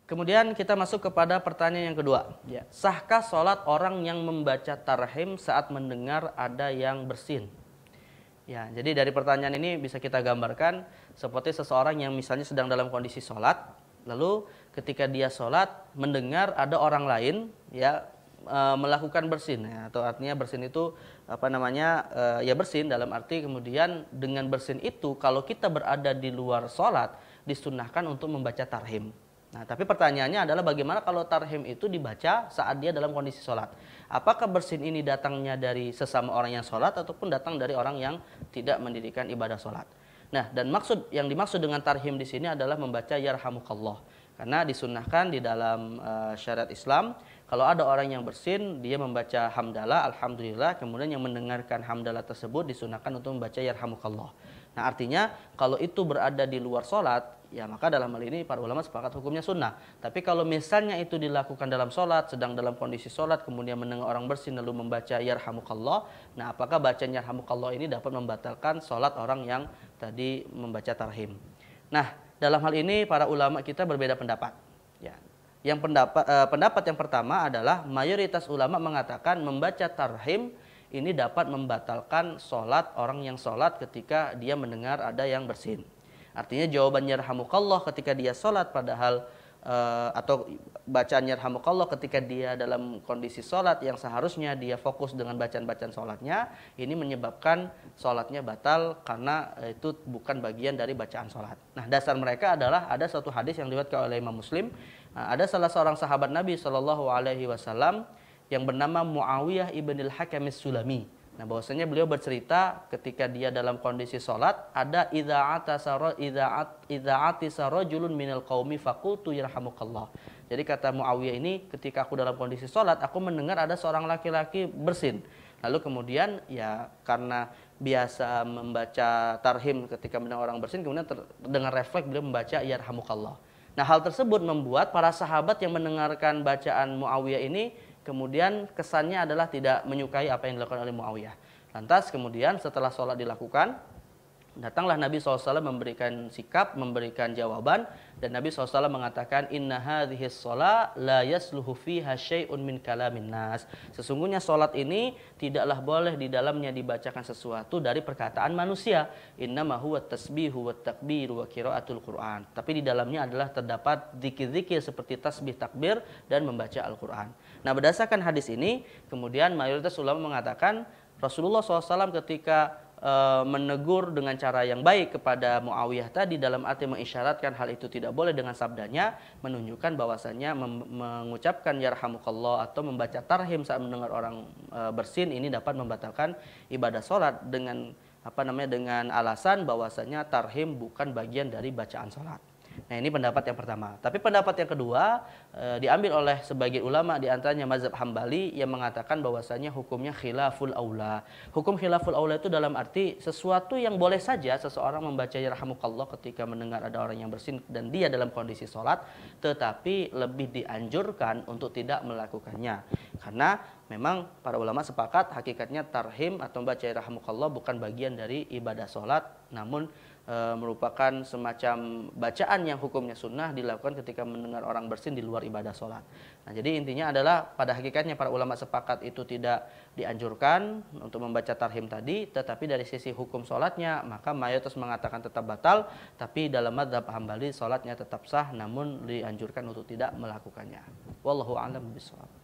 Kemudian kita masuk kepada pertanyaan yang kedua. Ya. Sahkah sholat orang yang membaca tarhim saat mendengar ada yang bersin? Ya, jadi dari pertanyaan ini bisa kita gambarkan seperti seseorang yang misalnya sedang dalam kondisi sholat, lalu ketika dia sholat mendengar ada orang lain ya melakukan bersin, ya, atau artinya bersin itu ya bersin dalam arti kemudian dengan bersin itu kalau kita berada di luar sholat disunahkan untuk membaca tarhim. Nah, tapi pertanyaannya adalah bagaimana kalau tarhim itu dibaca saat dia dalam kondisi sholat? Apakah bersin ini datangnya dari sesama orang yang sholat ataupun datang dari orang yang tidak mendirikan ibadah sholat? Nah, dan yang dimaksud dengan tarhim di sini adalah membaca yarhamukallah. Karena disunnahkan di dalam syariat Islam, kalau ada orang yang bersin, dia membaca hamdalah, alhamdulillah, kemudian yang mendengarkan hamdalah tersebut disunnahkan untuk membaca yarhamukallah. Nah, artinya kalau itu berada di luar sholat, ya maka dalam hal ini para ulama sepakat hukumnya sunnah. Tapi kalau misalnya itu dilakukan dalam sholat, sedang dalam kondisi sholat, kemudian mendengar orang bersin lalu membaca yarhamukallah, nah apakah bacanya yarhamukallah ini dapat membatalkan sholat orang yang tadi membaca tarhim? Nah, dalam hal ini para ulama kita berbeda pendapat. Ya. Yang pendapat yang pertama adalah mayoritas ulama mengatakan membaca tarhim ini dapat membatalkan sholat orang yang sholat ketika dia mendengar ada yang bersin. Artinya jawaban yarhamukallah ketika dia sholat padahal atau bacaan yarhamukallah ketika dia dalam kondisi sholat yang seharusnya dia fokus dengan bacaan-bacaan sholatnya, ini menyebabkan sholatnya batal karena itu bukan bagian dari bacaan sholat. Nah, dasar mereka adalah ada satu hadis yang diriwayatkan oleh Imam Muslim. Ada salah seorang sahabat Nabi SAW yang bernama Muawiyah ibnil Hakam Sulami. Nah, bahwasanya beliau bercerita ketika dia dalam kondisi sholat ada idza atisa rajulun minal qaumi faqultu yarhamukallah. Jadi kata Muawiyah ini, ketika aku dalam kondisi sholat aku mendengar ada seorang laki-laki bersin. Lalu kemudian ya karena biasa membaca tarhim ketika mendengar orang bersin, kemudian terdengar refleks beliau membaca yarhamukallah. Nah, hal tersebut membuat para sahabat yang mendengarkan bacaan Muawiyah ini kemudian kesannya adalah tidak menyukai apa yang dilakukan oleh Muawiyah. Lantas kemudian setelah sholat dilakukan, datanglah Nabi SAW memberikan sikap, memberikan jawaban, dan Nabi SAW mengatakan inna hadhihi sholat la yasluhu fiha syai'un min kalamin nas. Sesungguhnya sholat ini tidaklah boleh di dalamnya dibacakan sesuatu dari perkataan manusia. Innama huwa tasbihu wa takbiru wa qiraatul Qur'an. Tapi di dalamnya adalah terdapat zikir-zikir seperti tasbih, takbir, dan membaca Al-Quran. Nah, berdasarkan hadis ini, kemudian mayoritas ulama mengatakan Rasulullah SAW ketika menegur dengan cara yang baik kepada Muawiyah tadi dalam arti mengisyaratkan hal itu tidak boleh dengan sabdanya, menunjukkan bahwasannya mengucapkan yarhamukallah atau membaca tarhim saat mendengar orang bersin ini dapat membatalkan ibadah sholat dengan dengan alasan bahwasanya tarhim bukan bagian dari bacaan sholat. Nah, ini pendapat yang pertama. Tapi pendapat yang kedua diambil oleh sebagian ulama, di antaranya mazhab Hambali, yang mengatakan bahwasanya hukumnya khilaful aula. Hukum khilaful aula itu dalam arti sesuatu yang boleh saja seseorang membaca yarhamukallah ketika mendengar ada orang yang bersin dan dia dalam kondisi sholat, tetapi lebih dianjurkan untuk tidak melakukannya. Karena memang para ulama sepakat hakikatnya tarhim atau membaca yarhamukallah bukan bagian dari ibadah sholat, namun merupakan semacam bacaan yang hukumnya sunnah dilakukan ketika mendengar orang bersin di luar ibadah sholat. Nah, jadi intinya adalah pada hakikatnya para ulama sepakat itu tidak dianjurkan untuk membaca tarhim tadi, tetapi dari sisi hukum sholatnya maka mayoritas mengatakan tetap batal, tapi dalam mazhab Hambali sholatnya tetap sah namun dianjurkan untuk tidak melakukannya. Wallahu a'lam bishawab.